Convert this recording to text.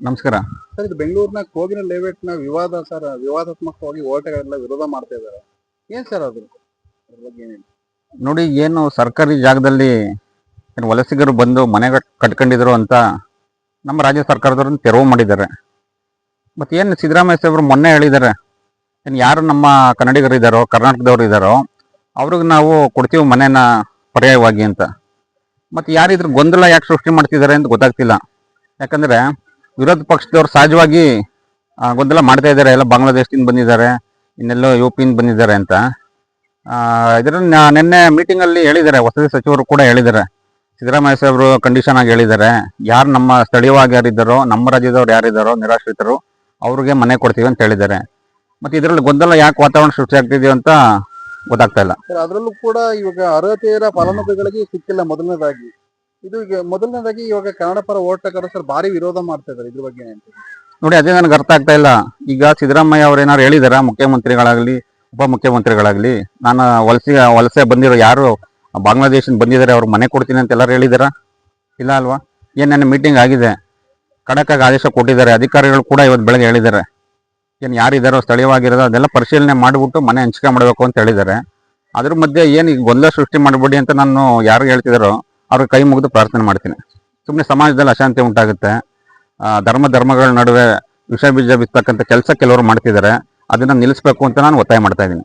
ನಮಸ್ಕಾರ. ಸರ್, ಇದು ಬೆಂಗಳೂರಿನ ಕೋಗಿನ ಲೇಔಟ್ನ ವಿವಾದ ಸರ್. ವಿವಾದಾತ್ಮಕವಾಗಿ ಹೋರಾಟಗಳೆಲ್ಲ ವಿರೋಧ ಮಾಡ್ತಾ ಇದ್ದಾರೆ. ಏನ್ ಸರ್ ಅದ್ರ ಬಗ್ಗೆ ಏನಿಲ್ಲ? ನೋಡಿ, ಏನು ಸರ್ಕಾರಿ ಜಾಗದಲ್ಲಿ ಏನು ವಲಸಿಗರು ಬಂದು ಮನೆ ಕಟ್ಕೊಂಡಿದ್ರು ಅಂತ ನಮ್ಮ ರಾಜ್ಯ ಸರ್ಕಾರದವ್ರನ್ನ ತೆರವು ಮಾಡಿದ್ದಾರೆ. ಮತ್ತು ಏನು ಸಿದ್ದರಾಮಯ್ಯ ಸಾಹೇಬರು ಮೊನ್ನೆ ಹೇಳಿದ್ದಾರೆ, ಏನು ಯಾರು ನಮ್ಮ ಕನ್ನಡಿಗರು ಇದ್ದಾರೋ, ಕರ್ನಾಟಕದವ್ರು ಇದ್ದಾರೋ ಅವ್ರಿಗೆ ನಾವು ಕೊಡ್ತೀವಿ ಮನೇನ ಪರ್ಯಾಯವಾಗಿ ಅಂತ. ಮತ್ತು ಯಾರಿದ್ರ ಗೊಂದಲ ಯಾಕೆ ಸೃಷ್ಟಿ ಮಾಡ್ತಿದ್ದಾರೆ ಅಂತ ಗೊತ್ತಾಗ್ತಿಲ್ಲ. ಯಾಕಂದರೆ ವಿರೋಧ ಪಕ್ಷದವ್ರು ಸಹಜವಾಗಿ ಗೊಂದಲ ಮಾಡ್ತಾ ಇದ್ದಾರೆ. ಎಲ್ಲ ಬಾಂಗ್ಲಾದೇಶದಿಂದ ಬಂದಿದ್ದಾರೆ, ಇನ್ನೆಲ್ಲೋ ಯು ಪಿಯಿಂದ ಬಂದಿದ್ದಾರೆ ಅಂತ. ಇದರಲ್ಲಿ ನಿನ್ನೆ ಮೀಟಿಂಗಲ್ಲಿ ಹೇಳಿದ್ದಾರೆ, ವಸತಿ ಸಚಿವರು ಕೂಡ ಹೇಳಿದ್ದಾರೆ. ಸಿದ್ದರಾಮಯ್ಯ ಸಾಹೇಬರು ಕಂಡೀಷನ್ ಆಗಿ ಹೇಳಿದ್ದಾರೆ, ಯಾರು ನಮ್ಮ ಸ್ಥಳೀಯವಾಗಿ ಯಾರಿದ್ದಾರೋ, ನಮ್ಮ ರಾಜ್ಯದವ್ರು ಯಾರಿದ್ದಾರೋ ನಿರಾಶ್ರಿತರು ಅವ್ರಿಗೆ ಮನೆ ಕೊಡ್ತೀವಿ ಅಂತ ಹೇಳಿದ್ದಾರೆ. ಮತ್ತು ಇದರಲ್ಲಿ ಗೊಂದಲ ಯಾಕೆ ವಾತಾವರಣ ಸೃಷ್ಟಿ ಆಗ್ತಿದೆಯೋ ಅಂತ ಗೊತ್ತಾಗ್ತಾ ಇಲ್ಲ. ಸರ್, ಅದರಲ್ಲೂ ಕೂಡ ಇವಾಗ ಅರ್ಹತೆಯ ಫಲಾನುಭವಿಗಳಿಗೆ ಸಿಕ್ಕಿಲ್ಲ ಮೊದಲನೇದಾಗಿ. ಇದು ಈಗ ಮೊದಲನೇದಾಗಿ ಇವಾಗ ಕನ್ನಡ ಪರ ಹೋರಾಟಗಾರರು ಸರ್ ಭಾರಿ ವಿರೋಧ ಮಾಡ್ತಾ ಇದ್ದಾರೆ. ಇದ್ರ ಬಗ್ಗೆ ಏನಂತ ನೋಡಿ, ಅದೇ ನನಗೆ ಅರ್ಥ ಆಗ್ತಾ ಇಲ್ಲ. ಈಗ ಸಿದ್ದರಾಮಯ್ಯ ಅವ್ರು ಏನಾರು ಹೇಳಿದಾರ, ಮುಖ್ಯಮಂತ್ರಿಗಳಾಗಲಿ ಉಪಮುಖ್ಯಮಂತ್ರಿಗಳಾಗಲಿ, ನಾನು ವಲಸೆ ಬಂದಿರೋ ಯಾರು ಬಾಂಗ್ಲಾದೇಶದಿಂದ ಬಂದಿದ್ದಾರೆ ಅವ್ರಿಗೆ ಮನೆ ಕೊಡ್ತೀನಿ ಅಂತ ಎಲ್ಲರೂ ಹೇಳಿದಾರ? ಇಲ್ಲ ಅಲ್ವಾ? ಏನು ನನ್ನ ಮೀಟಿಂಗ್ ಆಗಿದೆ, ಖಡಕ್ಕಾಗಿ ಆದೇಶ ಕೊಟ್ಟಿದ್ದಾರೆ. ಅಧಿಕಾರಿಗಳು ಕೂಡ ಇವತ್ತು ಬೆಳಗ್ಗೆ ಹೇಳಿದ್ದಾರೆ, ಏನು ಯಾರಿದ್ದಾರೋ ಸ್ಥಳೀಯವಾಗಿರೋದು ಅದೆಲ್ಲ ಪರಿಶೀಲನೆ ಮಾಡಿಬಿಟ್ಟು ಮನೆ ಹಂಚಿಕೆ ಮಾಡಬೇಕು ಅಂತ ಹೇಳಿದ್ದಾರೆ. ಅದ್ರ ಮಧ್ಯೆ ಏನು ಈಗ ಗೊಂದಲ ಸೃಷ್ಟಿ ಮಾಡಬೇಡಿ ಅಂತ ನಾನು ಯಾರು ಹೇಳ್ತಿದ್ದಾರೋ ಅವ್ರಿಗೆ ಕೈ ಮುಗಿದು ಪ್ರಾರ್ಥನೆ ಮಾಡ್ತೀನಿ. ಸುಮ್ಮನೆ ಸಮಾಜದಲ್ಲಿ ಅಶಾಂತಿ ಉಂಟಾಗುತ್ತೆ. ಧರ್ಮಗಳ ನಡುವೆ ವಿಷ ಬೀಜ ಬಿತ್ತಕ್ಕಂಥ ಕೆಲಸ ಕೆಲವರು ಮಾಡ್ತಿದ್ದಾರೆ. ಅದನ್ನು ನಿಲ್ಲಿಸಬೇಕು ಅಂತ ನಾನು ಒತ್ತಾಯ ಮಾಡ್ತಾ ಇದ್ದೀನಿ.